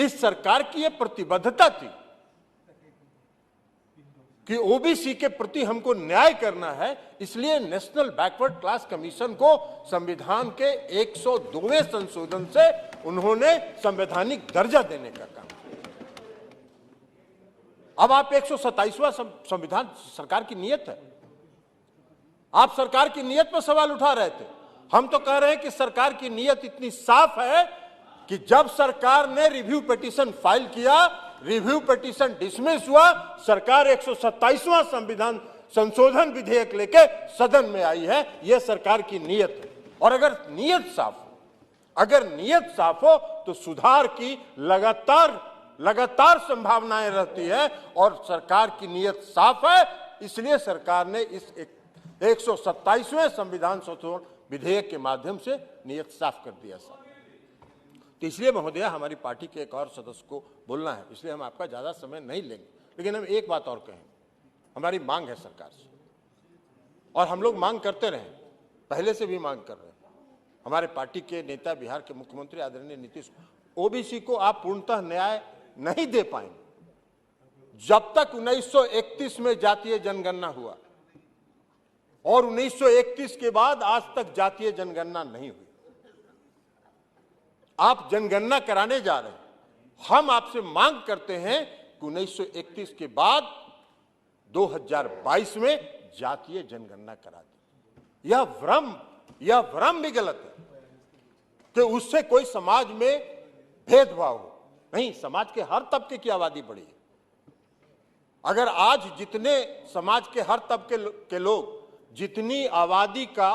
इस सरकार की यह प्रतिबद्धता थी कि ओबीसी के प्रति हमको न्याय करना है, इसलिए नेशनल बैकवर्ड क्लास कमीशन को संविधान के 102वें संशोधन से उन्होंने संवैधानिक दर्जा देने का काम किया। अब आप 127वां संविधान सरकार की नीयत है, आप सरकार की नीयत पर सवाल उठा रहे थे। हम तो कह रहे हैं कि सरकार की नीयत इतनी साफ है कि जब सरकार ने रिव्यू पिटीशन फाइल किया, रिव्यू पिटीशन डिसमिस हुआ, सरकार 127वां संविधान संशोधन विधेयक लेके सदन में आई है। यह सरकार की नीयत है। और अगर नीयत साफ हो तो सुधार की लगातार संभावनाएं रहती है, और सरकार की नीयत साफ है, इसलिए सरकार ने इस 127वें संविधान संशोधन विधेयक के माध्यम से नीयत साफ कर दिया। तो इसलिए महोदय हमारी पार्टी के एक और सदस्य को बोलना है, इसलिए हम आपका ज्यादा समय नहीं लेंगे, लेकिन हम एक बात और कहें, हमारी मांग है सरकार से, और हम लोग मांग करते रहे, पहले से भी मांग कर रहे हैं। हमारे पार्टी के नेता, बिहार के मुख्यमंत्री आदरणीय नीतीश, ओबीसी को आप पूर्णतः न्याय नहीं दे पाएंगे जब तक 1931 में जातीय जनगणना हुआ, और 1931 के बाद आज तक जातीय जनगणना नहीं हुई। आप जनगणना कराने जा रहे हैं, हम आपसे मांग करते हैं कि 1931 के बाद 2022 में जातीय जनगणना करा दें। यह भ्रम भी गलत है कि उससे कोई समाज में भेदभाव हो। नहीं, समाज के हर तबके की आबादी बढ़ी है। अगर आज जितने समाज के हर तबके के लोग जितनी आबादी का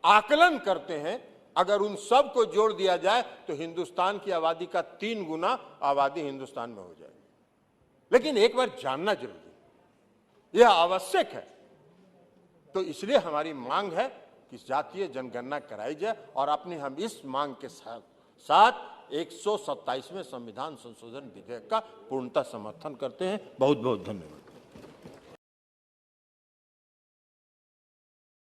आकलन करते हैं, अगर उन सब को जोड़ दिया जाए तो हिंदुस्तान की आबादी का 3 गुना आबादी हिंदुस्तान में हो जाएगी। लेकिन एक बार जानना जरूरी है, यह आवश्यक है। तो इसलिए हमारी मांग है कि जातीय जनगणना कराई जाए, और अपनी हम इस मांग के साथ 127वें संविधान संशोधन विधेयक का पूर्णतः समर्थन करते हैं। बहुत बहुत धन्यवाद।